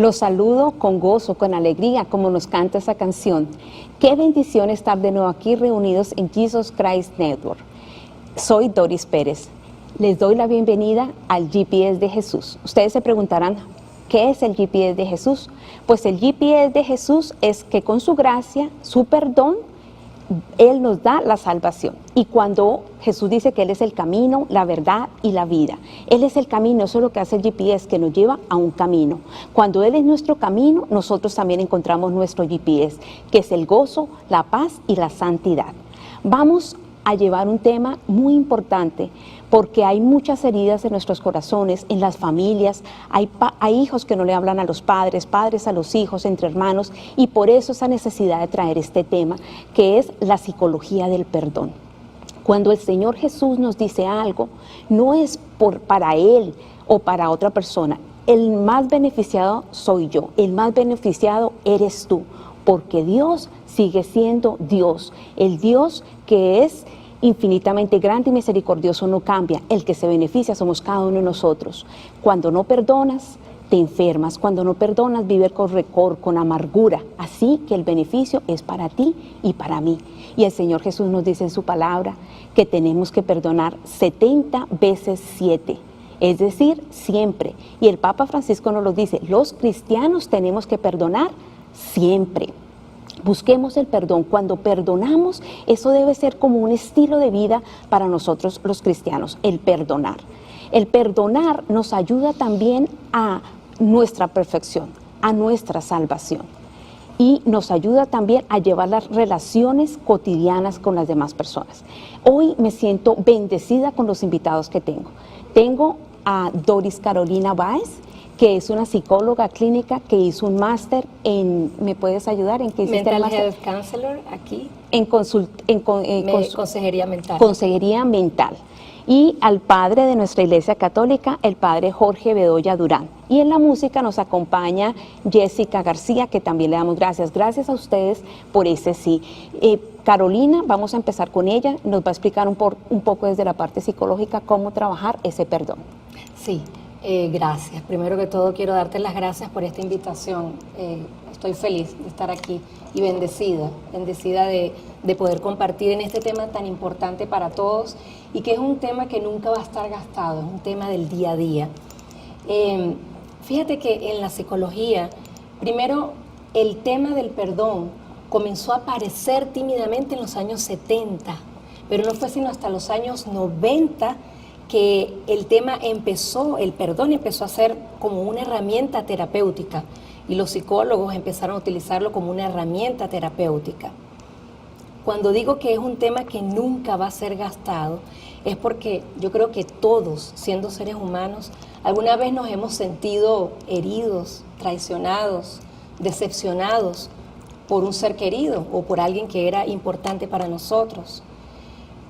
Los saludo con gozo, con alegría, como nos canta esa canción. Qué bendición estar de nuevo aquí reunidos en Jesus Christ Network. Soy Doris Pérez. Les doy la bienvenida al GPS de Jesús. Ustedes se preguntarán, ¿qué es el GPS de Jesús? Pues el GPS de Jesús es que con su gracia, su perdón, Él nos da la salvación. Y cuando Jesús dice que Él es el camino, la verdad y la vida, Él es el camino, eso es lo que hace el GPS, que nos lleva a un camino. Cuando Él es nuestro camino, nosotros también encontramos nuestro GPS, que es el gozo, la paz y la santidad. Vamos a llevar un tema muy importante, porque hay muchas heridas en nuestros corazones, en las familias, hay hijos que no le hablan a los padres, padres a los hijos, entre hermanos, y por eso esa necesidad de traer este tema, que es la psicología del perdón. Cuando el Señor Jesús nos dice algo, no es para Él o para otra persona. El más beneficiado soy yo, el más beneficiado eres tú, porque Dios sigue siendo Dios, el Dios que es infinitamente grande y misericordioso no cambia. El que se beneficia somos cada uno de nosotros. Cuando no perdonas, te enfermas. Cuando no perdonas, vives con rencor, con amargura. Así que el beneficio es para ti y para mí. Y el Señor Jesús nos dice en su palabra que tenemos que perdonar 70 veces 7. Es decir, siempre. Y el Papa Francisco nos lo dice, los cristianos tenemos que perdonar siempre. Busquemos el perdón. Cuando perdonamos, eso debe ser como un estilo de vida para nosotros los cristianos, el perdonar. El perdonar nos ayuda también a nuestra perfección, a nuestra salvación. Y nos ayuda también a llevar las relaciones cotidianas con las demás personas. Hoy me siento bendecida con los invitados que tengo. Tengo a Doris Carolina Báez, que es una psicóloga clínica que hizo un máster en, ¿me puedes ayudar? ¿En qué hiciste el máster? Mental Health Counselor aquí. Consejería mental. Consejería mental. Y al padre de nuestra iglesia católica, el padre Jorge Bedoya Durán. Y en la música nos acompaña Jessica García, que también le damos gracias. Gracias a ustedes por ese sí. Carolina, vamos a empezar con ella. Nos va a explicar un poco desde la parte psicológica cómo trabajar ese perdón. Sí. Gracias. Primero que todo quiero darte las gracias por esta invitación. Estoy feliz de estar aquí y bendecida de poder compartir en este tema tan importante para todos y que es un tema que nunca va a estar gastado, es un tema del día a día. Fíjate que en la psicología, primero el tema del perdón comenzó a aparecer tímidamente en los años 70, pero no fue sino hasta los años 90 que el perdón empezó a ser como una herramienta terapéutica y los psicólogos empezaron a utilizarlo como una herramienta terapéutica. Cuando digo que es un tema que nunca va a ser gastado, es porque yo creo que todos, siendo seres humanos, alguna vez nos hemos sentido heridos, traicionados, decepcionados por un ser querido o por alguien que era importante para nosotros.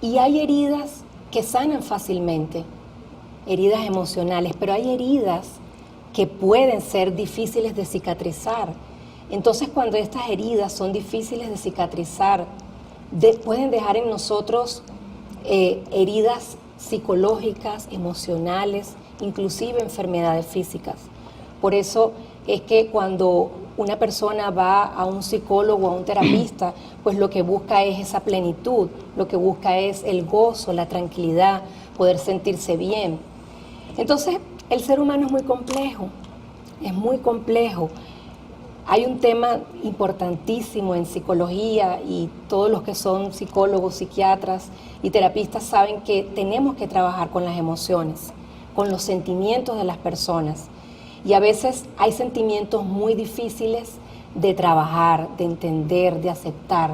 Y hay heridas que sanan fácilmente, heridas emocionales, pero hay heridas que pueden ser difíciles de cicatrizar. Entonces, cuando estas heridas son difíciles de cicatrizar, pueden dejar en nosotros heridas psicológicas, emocionales, inclusive enfermedades físicas. Por eso es que cuando una persona va a un psicólogo o a un terapista, pues lo que busca es esa plenitud, lo que busca es el gozo, la tranquilidad, poder sentirse bien. Entonces, el ser humano es muy complejo, es muy complejo. Hay un tema importantísimo en psicología y todos los que son psicólogos, psiquiatras y terapistas saben que tenemos que trabajar con las emociones, con los sentimientos de las personas. Y a veces hay sentimientos muy difíciles de trabajar, de entender, de aceptar.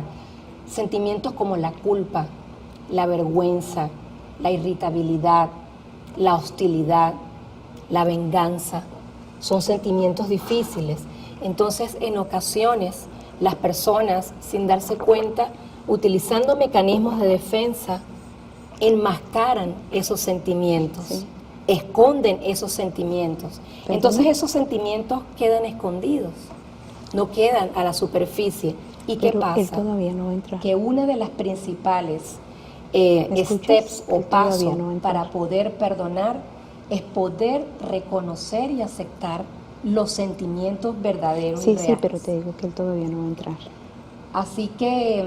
Sentimientos como la culpa, la vergüenza, la irritabilidad, la hostilidad, la venganza. Son sentimientos difíciles. Entonces, en ocasiones, las personas, sin darse cuenta, utilizando mecanismos de defensa, enmascaran esos sentimientos. Sí. Esconden esos sentimientos. Entonces esos sentimientos quedan escondidos, no quedan a la superficie. ¿Y qué pasa? Él todavía no entra. Que una de las principales steps o pasos para poder perdonar es poder reconocer y aceptar los sentimientos verdaderos y Sí, reales. sí, pero te digo que él todavía no va a entrar. Así que,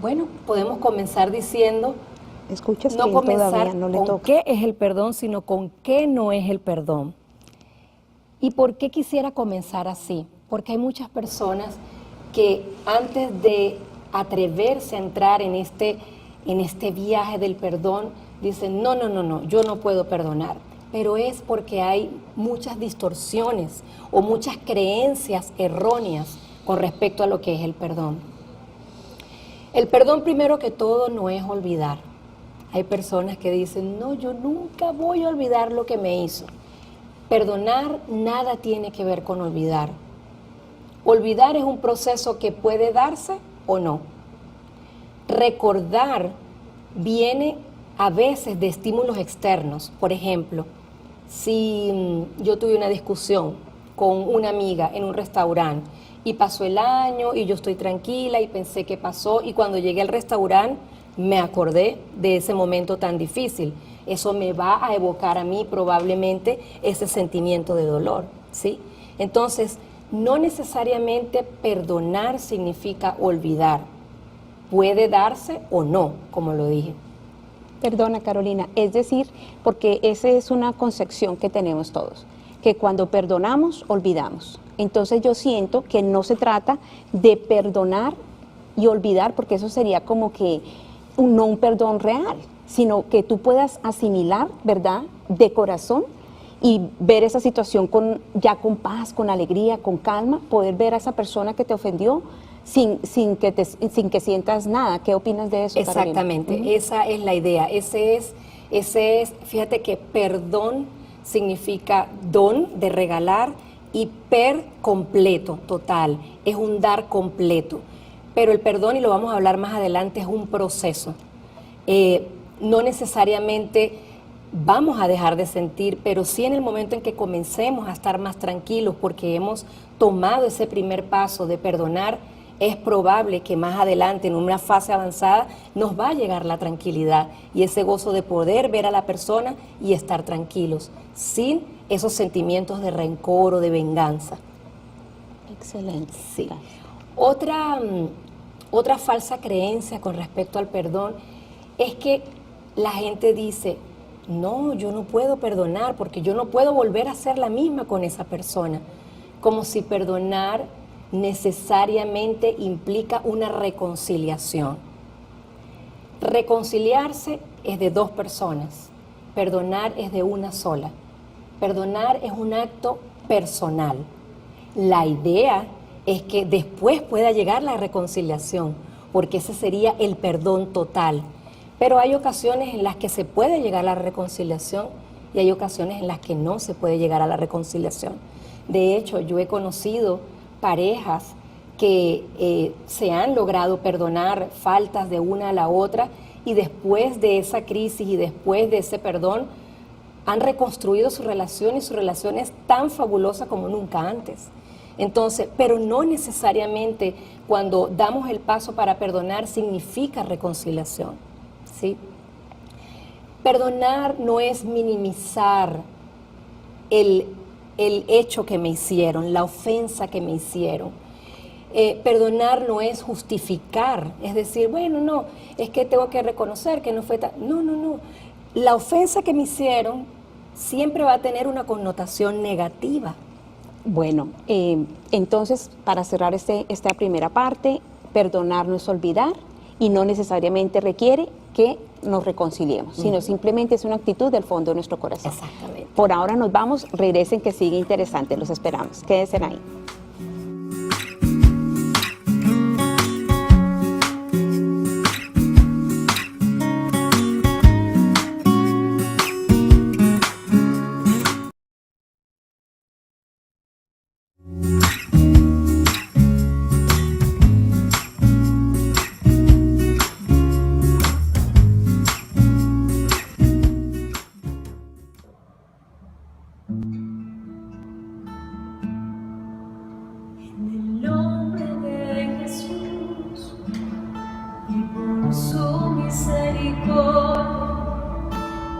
bueno, podemos comenzar diciendo, Escuchas que no él comenzar todavía no le con toca. qué es el perdón, sino con qué no es el perdón. ¿Y por qué quisiera comenzar así? Porque hay muchas personas que antes de atreverse a entrar en este viaje del perdón, dicen, no, no, no, no, yo no puedo perdonar. Pero es porque hay muchas distorsiones o muchas creencias erróneas con respecto a lo que es el perdón. El perdón, primero que todo, no es olvidar. Hay personas que dicen, no, yo nunca voy a olvidar lo que me hizo. Perdonar nada tiene que ver con olvidar. Olvidar es un proceso que puede darse o no. Recordar viene a veces de estímulos externos. Por ejemplo, si yo tuve una discusión con una amiga en un restaurante y pasó el año y yo estoy tranquila y pensé que pasó, y cuando llegué al restaurante me acordé de ese momento tan difícil. Eso me va a evocar a mí probablemente ese sentimiento de dolor, ¿sí? Entonces, no necesariamente perdonar significa olvidar. Puede darse o no, como lo dije. Perdona, Carolina, es decir, porque esa es una concepción que tenemos todos, que cuando perdonamos, olvidamos. Entonces yo siento que no se trata de perdonar y olvidar, porque eso sería como que no un perdón real, sino que tú puedas asimilar, ¿verdad?, de corazón y ver esa situación ya con paz, con alegría, con calma, poder ver a esa persona que te ofendió sin que sientas nada. ¿Qué opinas de eso, Carolina? Exactamente, esa es la idea. Ese es, fíjate que perdón significa don, de regalar, y completo, total, es un dar completo. Pero el perdón, y lo vamos a hablar más adelante, es un proceso. No necesariamente vamos a dejar de sentir, pero sí en el momento en que comencemos a estar más tranquilos porque hemos tomado ese primer paso de perdonar, es probable que más adelante, en una fase avanzada, nos va a llegar la tranquilidad y ese gozo de poder ver a la persona y estar tranquilos, sin esos sentimientos de rencor o de venganza. Excelente. Sí. Otra falsa creencia con respecto al perdón es que la gente dice, no, yo no puedo perdonar porque yo no puedo volver a ser la misma con esa persona. Como si perdonar necesariamente implica una reconciliación. Reconciliarse es de dos personas, perdonar es de una sola. Perdonar es un acto personal. La idea es que después pueda llegar la reconciliación, porque ese sería el perdón total. Pero hay ocasiones en las que se puede llegar a la reconciliación y hay ocasiones en las que no se puede llegar a la reconciliación. De hecho, yo he conocido parejas que se han logrado perdonar faltas de una a la otra y después de esa crisis y después de ese perdón han reconstruido su relación y su relación es tan fabulosa como nunca antes. Entonces, pero no necesariamente cuando damos el paso para perdonar significa reconciliación, ¿sí? Perdonar no es minimizar el hecho que me hicieron, la ofensa que me hicieron. Perdonar no es justificar, es decir, bueno, no, es que tengo que reconocer que no fue tan... No, no, no. La ofensa que me hicieron siempre va a tener una connotación negativa. Bueno, entonces, para cerrar esta primera parte, perdonar no es olvidar y no necesariamente requiere que nos reconciliemos, sino simplemente es una actitud del fondo de nuestro corazón. Exactamente. Por ahora nos vamos, regresen que sigue interesante, los esperamos. Quédense ahí.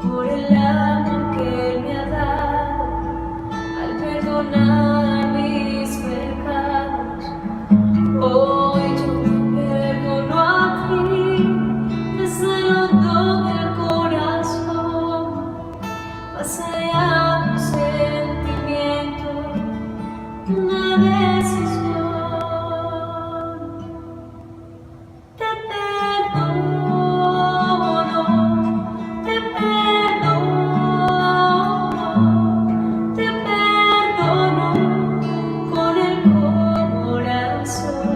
Por el amor que Él me ha dado, al perdonar perdonar mis pecados. Hoy yo te perdono a ti, desde lo hondo del corazón, más allá de un sentimiento, una decisión. Te perdono, te perdono, te perdono con el corazón.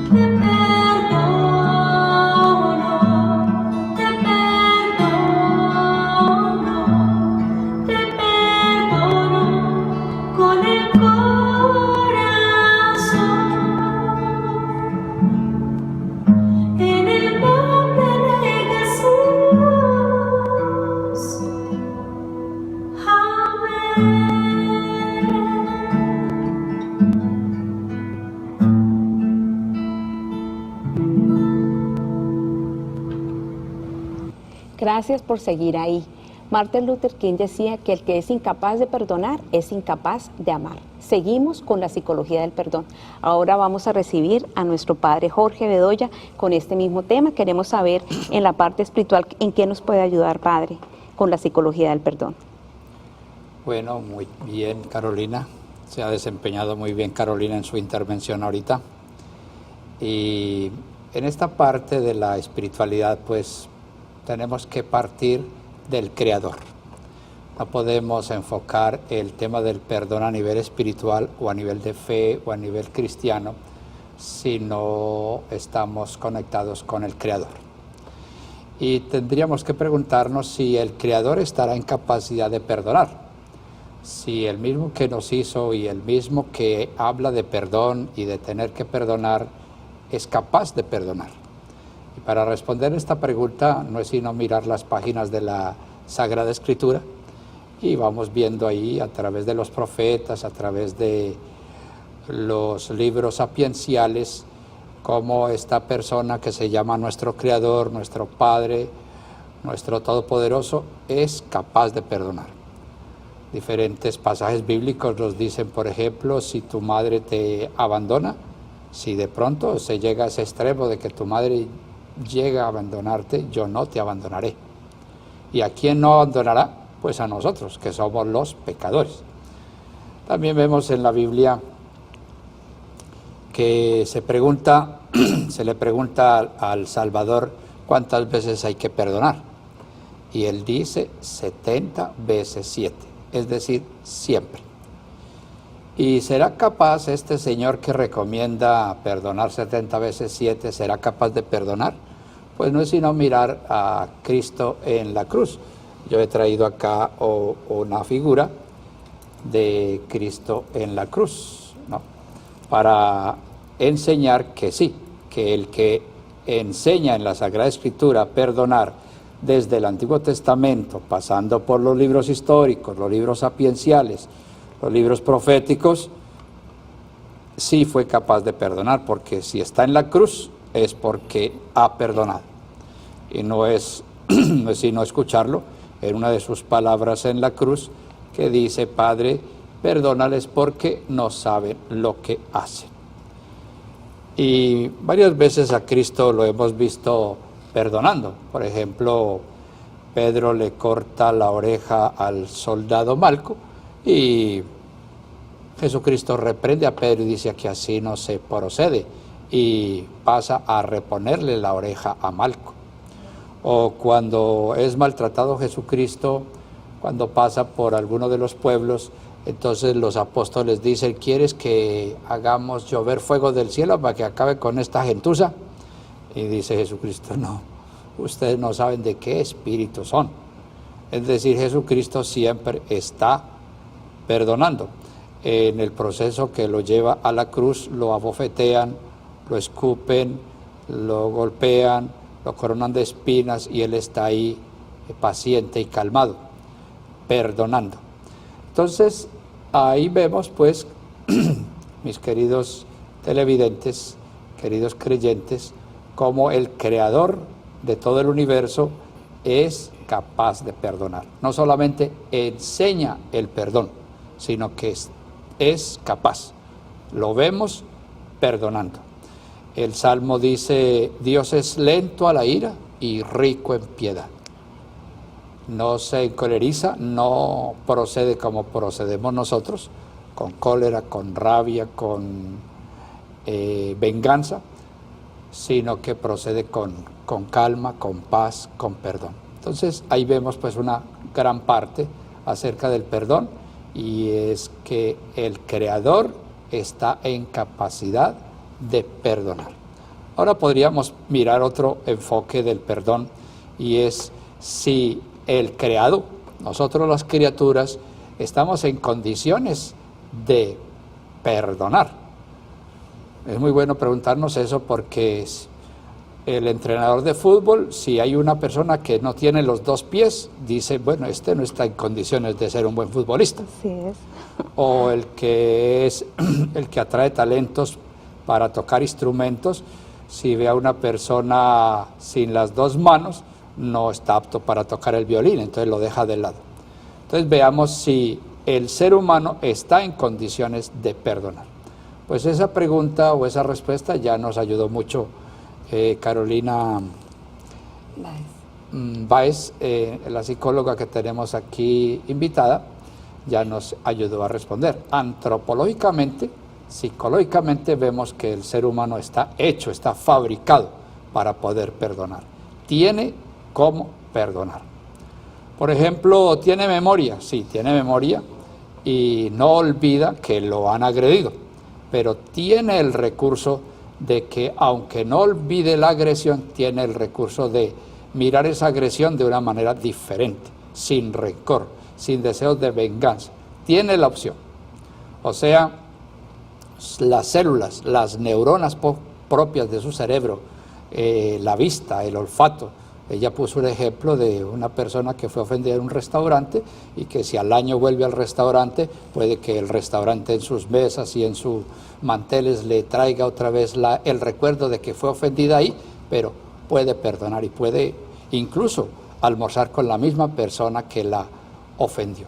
Te perdono, te perdono, te perdono con el corazón. En el nombre de Jesús. Amén. Gracias por seguir ahí. Martin Luther King decía que el que es incapaz de perdonar es incapaz de amar. Seguimos con la psicología del perdón. Ahora vamos a recibir a nuestro padre Jorge Bedoya con este mismo tema. Queremos saber en la parte espiritual en qué nos puede ayudar, padre, con la psicología del perdón. Bueno, muy bien, Carolina. Se ha desempeñado muy bien Carolina en su intervención ahorita. Y en esta parte de la espiritualidad, pues tenemos que partir del Creador. No podemos enfocar el tema del perdón a nivel espiritual o a nivel de fe o a nivel cristiano si no estamos conectados con el Creador. Y tendríamos que preguntarnos si el Creador estará en capacidad de perdonar. Si el mismo que nos hizo y el mismo que habla de perdón y de tener que perdonar es capaz de perdonar. Y para responder esta pregunta no es sino mirar las páginas de la Sagrada Escritura y vamos viendo ahí a través de los profetas, a través de los libros sapienciales, cómo esta persona que se llama nuestro Creador, nuestro Padre, nuestro Todopoderoso, es capaz de perdonar. Diferentes pasajes bíblicos nos dicen, por ejemplo, si tu madre te abandona, si de pronto se llega a ese extremo de que tu madre llega a abandonarte, yo no te abandonaré. ¿Y a quién no abandonará? Pues a nosotros, que somos los pecadores. También vemos en la Biblia que se le pregunta al Salvador cuántas veces hay que perdonar. Y él dice 70 veces 7, es decir, siempre. ¿Y será capaz este Señor que recomienda perdonar 70 veces 7, será capaz de perdonar? Pues no es sino mirar a Cristo en la cruz. Yo he traído acá una figura de Cristo en la cruz, ¿no? Para enseñar que sí, que el que enseña en la Sagrada Escritura a perdonar desde el Antiguo Testamento, pasando por los libros históricos, los libros sapienciales, los libros proféticos, sí fue capaz de perdonar, porque si está en la cruz es porque ha perdonado. Y no es sino escucharlo en una de sus palabras en la cruz, que dice: Padre, perdónales porque no saben lo que hacen. Y varias veces a Cristo lo hemos visto perdonando. Por ejemplo, Pedro le corta la oreja al soldado Malco y Jesucristo reprende a Pedro y dice que así no se procede, y pasa a reponerle la oreja a Malco. O cuando es maltratado Jesucristo, cuando pasa por alguno de los pueblos, entonces los apóstoles dicen: ¿quieres que hagamos llover fuego del cielo para que acabe con esta gentuza? Y dice Jesucristo: no, ustedes no saben de qué espíritu son. Es decir, Jesucristo siempre está perdonando. En el proceso que lo lleva a la cruz, lo abofetean, lo escupen, lo golpean, lo coronan de espinas, y él está ahí paciente y calmado, perdonando. Entonces, ahí vemos pues, mis queridos televidentes, queridos creyentes, cómo el Creador de todo el universo es capaz de perdonar. No solamente enseña el perdón, sino que es capaz. Lo vemos perdonando. El Salmo dice, Dios es lento a la ira y rico en piedad. No se encoleriza, no procede como procedemos nosotros, con cólera, con rabia, con venganza, sino que procede con calma, con paz, con perdón. Entonces ahí vemos pues una gran parte acerca del perdón, y es que el Creador está en capacidad de perdonar. Ahora podríamos mirar otro enfoque del perdón, y es si el creado, nosotros las criaturas, estamos en condiciones de perdonar. Es muy bueno preguntarnos eso, porque el entrenador de fútbol, si hay una persona que no tiene los dos pies, dice, bueno, este no está en condiciones de ser un buen futbolista. Así es. O el que atrae talentos para tocar instrumentos, si ve a una persona sin las dos manos, no está apto para tocar el violín, entonces lo deja de lado. Entonces veamos si el ser humano está en condiciones de perdonar. Pues esa pregunta o esa respuesta ya nos ayudó mucho Carolina Báez, la psicóloga que tenemos aquí invitada, ya nos ayudó a responder. Antropológicamente, psicológicamente vemos que el ser humano está hecho, está fabricado para poder perdonar. Tiene cómo perdonar. Por ejemplo, ¿tiene memoria? Sí, tiene memoria y no olvida que lo han agredido, pero tiene el recurso de que, aunque no olvide la agresión, tiene el recurso de mirar esa agresión de una manera diferente, sin rencor, sin deseos de venganza. Tiene la opción. O sea, las células, las neuronas propias de su cerebro, la vista, el olfato. Ella puso un ejemplo de una persona que fue ofendida en un restaurante y que si al año vuelve al restaurante, puede que el restaurante en sus mesas y en sus manteles le traiga otra vez el recuerdo de que fue ofendida ahí, pero puede perdonar y puede incluso almorzar con la misma persona que la ofendió.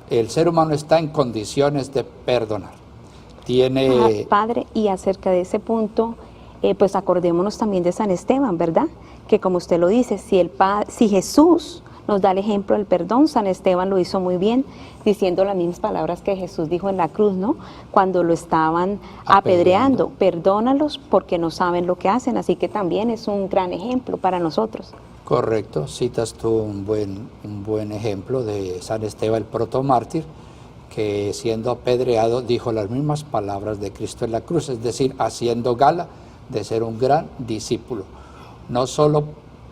El ser humano está en condiciones de perdonar. Tiene... Padre, y acerca de ese punto, pues acordémonos también de San Esteban, ¿verdad? Que como usted lo dice, si Jesús nos da el ejemplo del perdón, San Esteban lo hizo muy bien, diciendo las mismas palabras que Jesús dijo en la cruz, ¿no? Cuando lo estaban apedreando, perdónalos porque no saben lo que hacen, así que también es un gran ejemplo para nosotros. Correcto, citas tú un buen ejemplo de San Esteban, el protomártir, que siendo apedreado dijo las mismas palabras de Cristo en la cruz, es decir, haciendo gala de ser un gran discípulo. No solo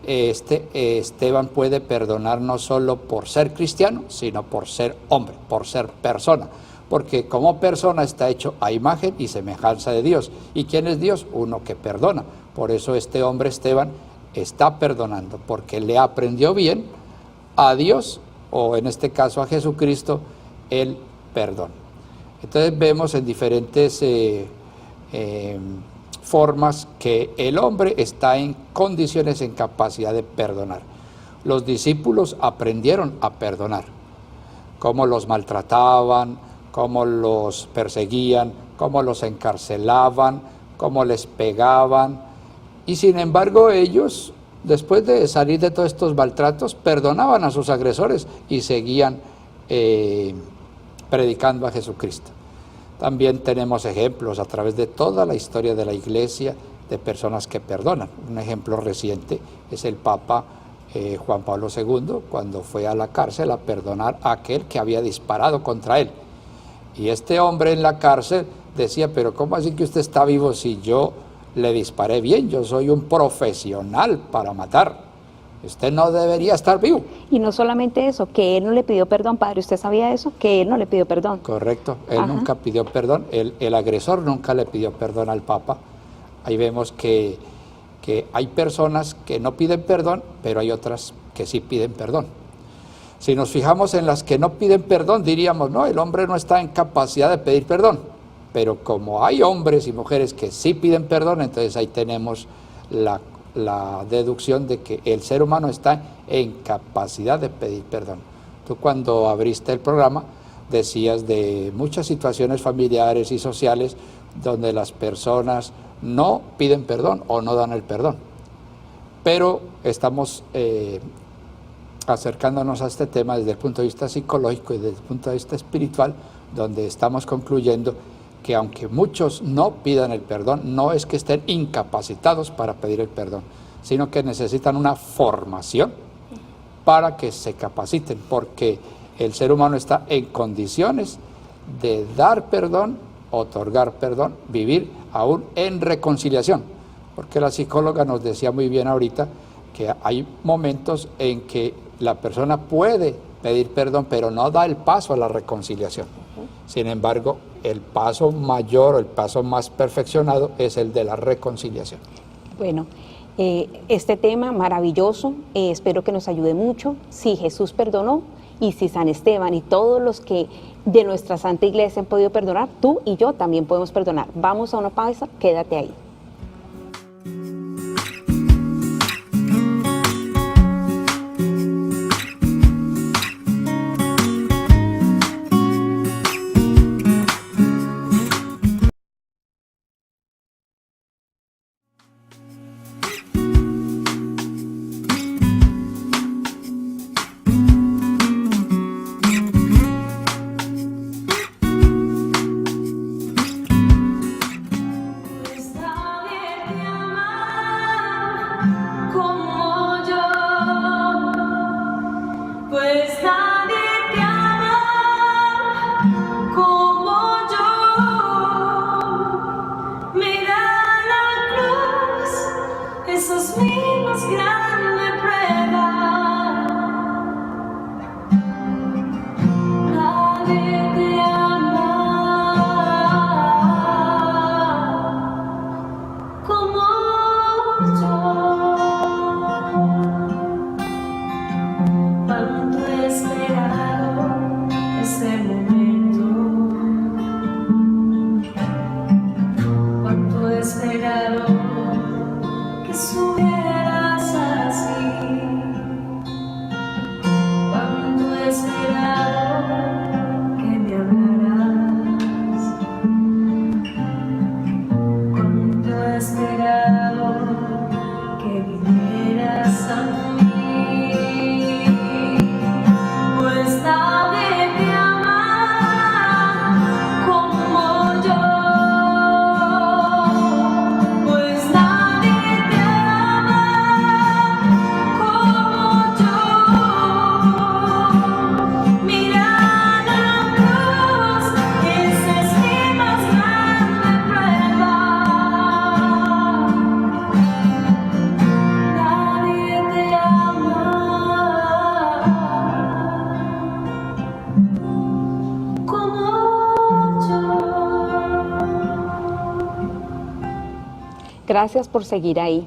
Esteban puede perdonar no solo por ser cristiano, sino por ser hombre, por ser persona, porque como persona está hecho a imagen y semejanza de Dios. ¿Y quién es Dios? Uno que perdona. Por eso este hombre Esteban está perdonando, porque le aprendió bien a Dios, o en este caso a Jesucristo, el perdón. Entonces vemos en diferentes formas que el hombre está en condiciones, en capacidad de perdonar. Los discípulos aprendieron a perdonar, cómo los maltrataban, cómo los perseguían, cómo los encarcelaban, cómo les pegaban, y sin embargo ellos, después de salir de todos estos maltratos, perdonaban a sus agresores y seguían predicando a Jesucristo. También tenemos ejemplos a través de toda la historia de la Iglesia de personas que perdonan. Un ejemplo reciente es el Papa Juan Pablo II, cuando fue a la cárcel a perdonar a aquel que había disparado contra él. Y este hombre en la cárcel decía, pero ¿cómo así que usted está vivo si yo le disparé bien? Yo soy un profesional para matar. Usted no debería estar vivo. Y no solamente eso, que él no le pidió perdón, padre, ¿usted sabía eso? Que él no le pidió perdón. Correcto, él nunca pidió perdón, el agresor nunca le pidió perdón al Papa. Ahí vemos que hay personas que no piden perdón, pero hay otras que sí piden perdón. Si nos fijamos en las que no piden perdón, diríamos, no, el hombre no está en capacidad de pedir perdón. Pero como hay hombres y mujeres que sí piden perdón, entonces ahí tenemos la deducción de que el ser humano está en capacidad de pedir perdón. Tú cuando abriste el programa decías de muchas situaciones familiares y sociales donde las personas no piden perdón o no dan el perdón. Pero estamos acercándonos a este tema desde el punto de vista psicológico y desde el punto de vista espiritual, donde estamos concluyendo que aunque muchos no pidan el perdón, no es que estén incapacitados para pedir el perdón, sino que necesitan una formación para que se capaciten, porque el ser humano está en condiciones de dar perdón, otorgar perdón, vivir aún en reconciliación, porque la psicóloga nos decía muy bien ahorita que hay momentos en que la persona puede pedir perdón, pero no da el paso a la reconciliación. Sin embargo, el paso mayor o el paso más perfeccionado es el de la reconciliación. Bueno, este tema maravilloso, espero que nos ayude mucho. Si Jesús perdonó y si San Esteban y todos los que de nuestra Santa Iglesia han podido perdonar, tú y yo también podemos perdonar. Vamos a una pausa, quédate ahí. Gracias por seguir ahí.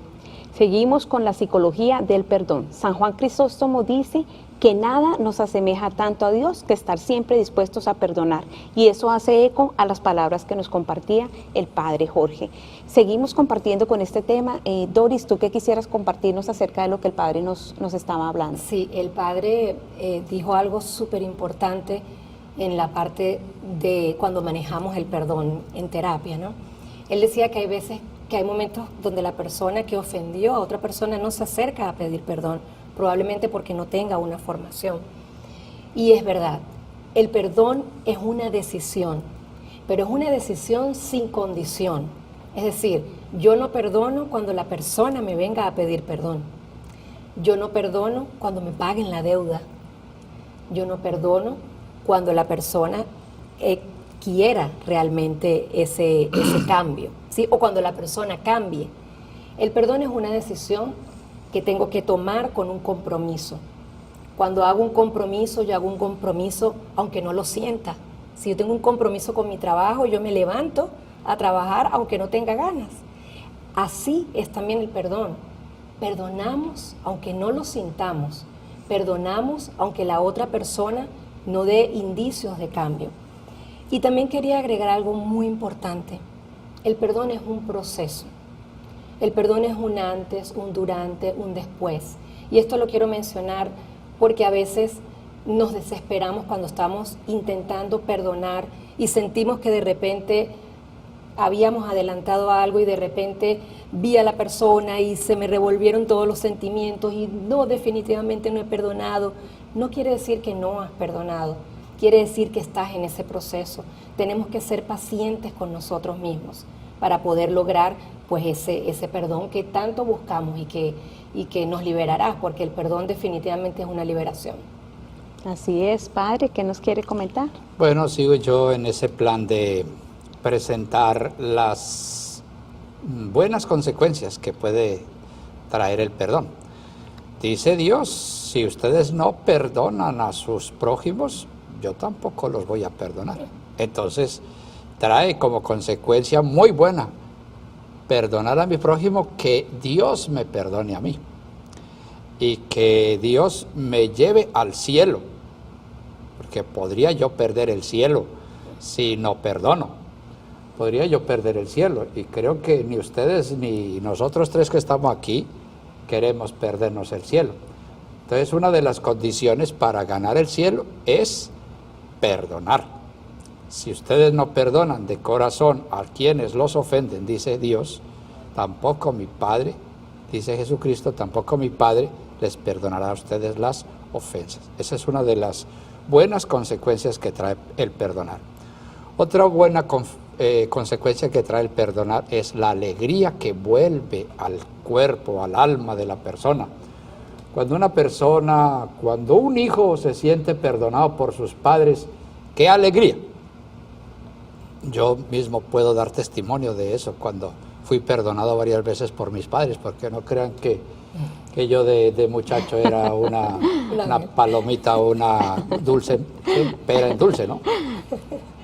Seguimos con la psicología del perdón. San Juan Crisóstomo dice que nada nos asemeja tanto a Dios que estar siempre dispuestos a perdonar. Y eso hace eco a las palabras que nos compartía el Padre Jorge. Seguimos compartiendo con este tema. Doris, ¿tú qué quisieras compartirnos acerca de lo que el Padre nos estaba hablando? Sí, el Padre dijo algo súper importante en la parte de cuando manejamos el perdón en terapia, ¿no? Él decía que hay veces que hay momentos donde la persona que ofendió a otra persona no se acerca a pedir perdón, probablemente porque no tenga una formación. Y es verdad, el perdón es una decisión, pero es una decisión sin condición. Es decir, yo no perdono cuando la persona me venga a pedir perdón. Yo no perdono cuando me paguen la deuda. Yo no perdono cuando la persona quiera realmente ese cambio, ¿sí? O cuando la persona cambie. El perdón es una decisión que tengo que tomar con un compromiso. Cuando hago un compromiso, yo hago un compromiso aunque no lo sienta. Si yo tengo un compromiso con mi trabajo, yo me levanto a trabajar aunque no tenga ganas. Así es también el perdón. Perdonamos aunque no lo sintamos. Perdonamos aunque la otra persona no dé indicios de cambio. Y también quería agregar algo muy importante. El perdón es un proceso. El perdón es un antes, un durante, un después. Y esto lo quiero mencionar porque a veces nos desesperamos cuando estamos intentando perdonar y sentimos que de repente habíamos adelantado algo y de repente vi a la persona y se me revolvieron todos los sentimientos y no, definitivamente no he perdonado. No quiere decir que no has perdonado, quiere decir que estás en ese proceso. Tenemos que ser pacientes con nosotros mismos para poder lograr pues ese perdón que tanto buscamos y que nos liberará, porque el perdón definitivamente es una liberación. Así es, padre, ¿qué nos quiere comentar? Bueno, sigo yo en ese plan de presentar las buenas consecuencias que puede traer el perdón. Dice Dios, si ustedes no perdonan a sus prójimos, yo tampoco los voy a perdonar. Entonces, trae como consecuencia muy buena perdonar a mi prójimo, que Dios me perdone a mí y que Dios me lleve al cielo, porque podría yo perder el cielo si no perdono. Podría yo perder el cielo, y creo que ni ustedes ni nosotros tres que estamos aquí queremos perdernos el cielo. Entonces, una de las condiciones para ganar el cielo es perdonar. Si ustedes no perdonan de corazón a quienes los ofenden, dice Dios, tampoco mi Padre, dice Jesucristo, tampoco mi Padre les perdonará a ustedes las ofensas. Esa es una de las buenas consecuencias que trae el perdonar. Otra buena consecuencia que trae el perdonar es la alegría que vuelve al cuerpo, al alma de la persona. Cuando un hijo se siente perdonado por sus padres, ¡qué alegría! Yo mismo puedo dar testimonio de eso cuando fui perdonado varias veces por mis padres, porque no crean que yo de muchacho era una palomita o una dulce, pera en dulce, ¿no?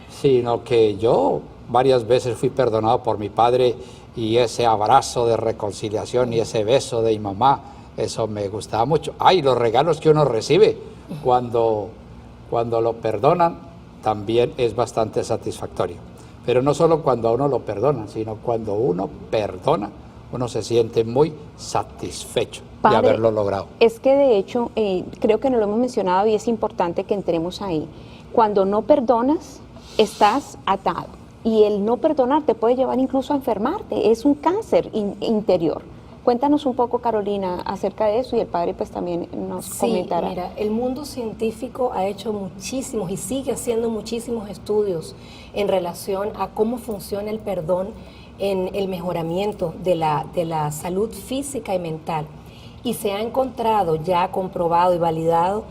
Sino que yo varias veces fui perdonado por mi padre, y ese abrazo de reconciliación y ese beso de mi mamá, eso me gustaba mucho. Ay, los regalos que uno recibe cuando lo perdonan también es bastante satisfactorio. Pero no solo cuando a uno lo perdonan, sino cuando uno perdona, uno se siente muy satisfecho de haberlo logrado. Es que de hecho, creo que no lo hemos mencionado y es importante que entremos ahí. Cuando no perdonas, estás atado. Y el no perdonar te puede llevar incluso a enfermarte. Es un cáncer interior. Cuéntanos un poco, Carolina, acerca de eso, y el padre pues también nos comentará. Mira, el mundo científico ha hecho muchísimos y sigue haciendo muchísimos estudios en relación a cómo funciona el perdón en el mejoramiento de la salud física y mental. Y se ha encontrado, ya comprobado y validado,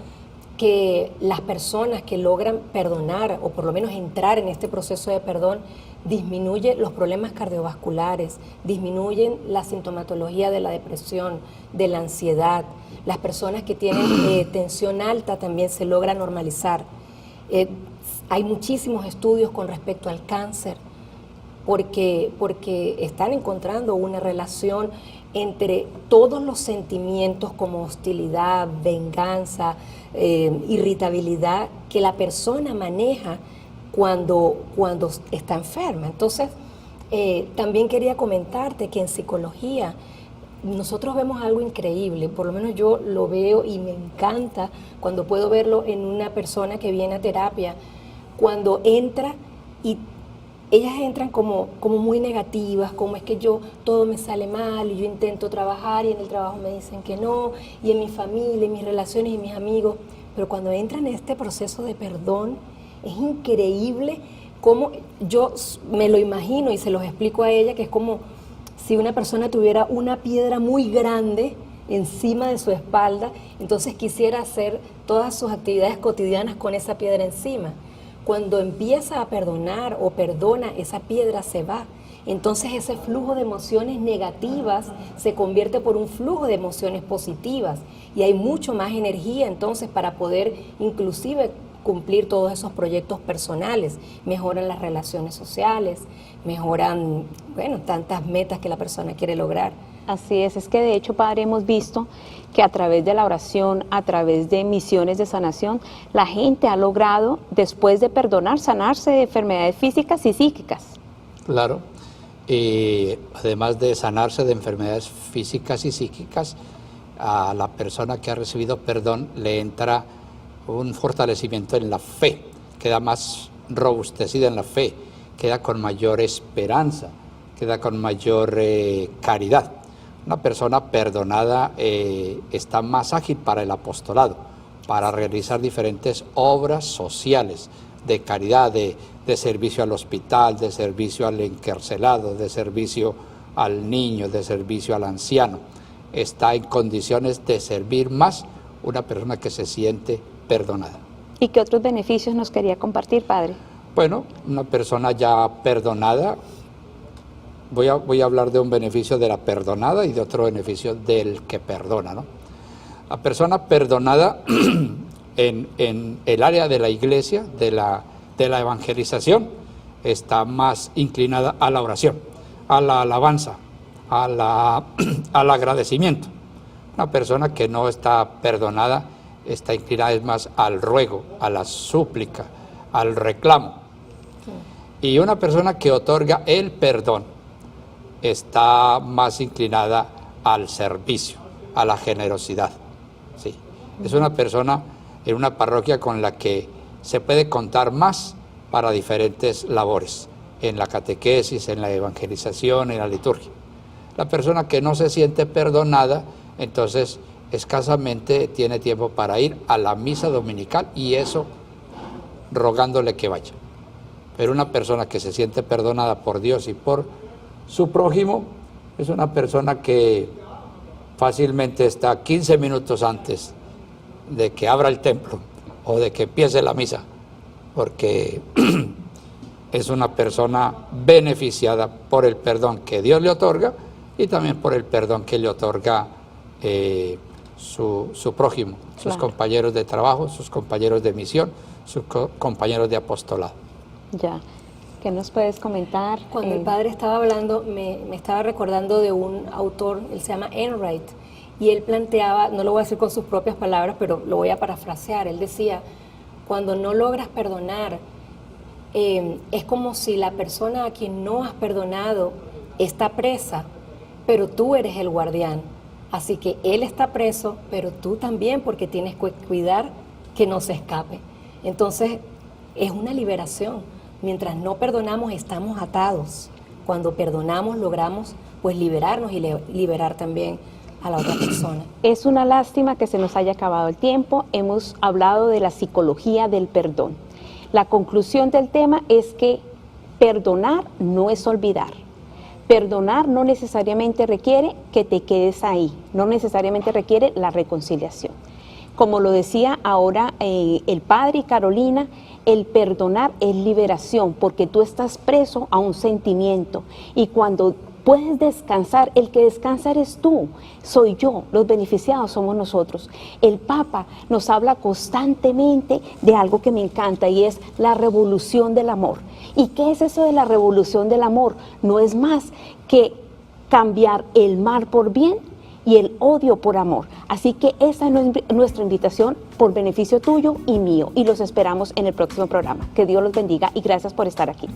que las personas que logran perdonar o por lo menos entrar en este proceso de perdón disminuye los problemas cardiovasculares, disminuyen la sintomatología de la depresión, de la ansiedad. Las personas que tienen tensión alta también se logra normalizar. Hay muchísimos estudios con respecto al cáncer porque están encontrando una relación entre todos los sentimientos como hostilidad, venganza, irritabilidad que la persona maneja cuando está enferma. Entonces, también quería comentarte que en psicología nosotros vemos algo increíble, por lo menos yo lo veo y me encanta cuando puedo verlo en una persona que viene a terapia, cuando entra y ellas entran como muy negativas, como es que todo me sale mal y yo intento trabajar y en el trabajo me dicen que no, y en mi familia, en mis relaciones y mis amigos, pero cuando entran en este proceso de perdón, es increíble cómo yo me lo imagino y se los explico a ella, que es como si una persona tuviera una piedra muy grande encima de su espalda, entonces quisiera hacer todas sus actividades cotidianas con esa piedra encima. Cuando empieza a perdonar o perdona, esa piedra se va. Entonces ese flujo de emociones negativas se convierte por un flujo de emociones positivas y hay mucho más energía entonces para poder inclusive cumplir todos esos proyectos personales. Mejoran las relaciones sociales, mejoran, tantas metas que la persona quiere lograr. Así es que de hecho, padre, hemos visto que a través de la oración, a través de misiones de sanación, la gente ha logrado, después de perdonar, sanarse de enfermedades físicas y psíquicas. Claro, Y además de sanarse de enfermedades físicas y psíquicas, a la persona que ha recibido perdón le entra un fortalecimiento en la fe, queda más robustecida en la fe, queda con mayor esperanza, queda con mayor caridad. Una persona perdonada está más ágil para el apostolado, para realizar diferentes obras sociales de caridad, de servicio al hospital, de servicio al encarcelado, de servicio al niño, de servicio al anciano. Está en condiciones de servir más una persona que se siente perdonada. ¿Y qué otros beneficios nos quería compartir, Padre? Bueno, una persona ya perdonada, voy a hablar de un beneficio de la perdonada y de otro beneficio del que perdona, ¿no? La persona perdonada en el área de la iglesia, de la evangelización, está más inclinada a la oración, a la alabanza, al agradecimiento. Una persona que no está perdonada está inclinada es más al ruego, a la súplica, al reclamo. Y una persona que otorga el perdón está más inclinada al servicio, a la generosidad. Sí. Es una persona en una parroquia con la que se puede contar más para diferentes labores, en la catequesis, en la evangelización, en la liturgia. La persona que no se siente perdonada, entonces escasamente tiene tiempo para ir a la misa dominical y eso rogándole que vaya. Pero una persona que se siente perdonada por Dios y por su prójimo es una persona que fácilmente está 15 minutos antes de que abra el templo o de que empiece la misa, porque es una persona beneficiada por el perdón que Dios le otorga y también por el perdón que le otorga su prójimo, sus Claro. compañeros de trabajo, sus compañeros de misión, sus compañeros de apostolado. Ya. ¿Qué nos puedes comentar? Cuando el padre estaba hablando, me estaba recordando de un autor, él se llama Enright, y él planteaba, no lo voy a decir con sus propias palabras, pero lo voy a parafrasear, él decía, cuando no logras perdonar, es como si la persona a quien no has perdonado está presa, pero tú eres el guardián. Así que él está preso, pero tú también, porque tienes que cuidar que no se escape. Entonces, es una liberación. Mientras no perdonamos, estamos atados. Cuando perdonamos, logramos pues liberarnos y liberar también a la otra persona. Es una lástima que se nos haya acabado el tiempo. Hemos hablado de la psicología del perdón. La conclusión del tema es que perdonar no es olvidar. Perdonar no necesariamente requiere que te quedes ahí, no necesariamente requiere la reconciliación. Como lo decía ahora el padre y Carolina, el perdonar es liberación, porque tú estás preso a un sentimiento y cuando puedes descansar, el que descansa eres tú, soy yo, los beneficiados somos nosotros. El Papa nos habla constantemente de algo que me encanta y es la revolución del amor. ¿Y qué es eso de la revolución del amor? No es más que cambiar el mal por bien y el odio por amor. Así que esa es nuestra invitación por beneficio tuyo y mío y los esperamos en el próximo programa. Que Dios los bendiga y gracias por estar aquí.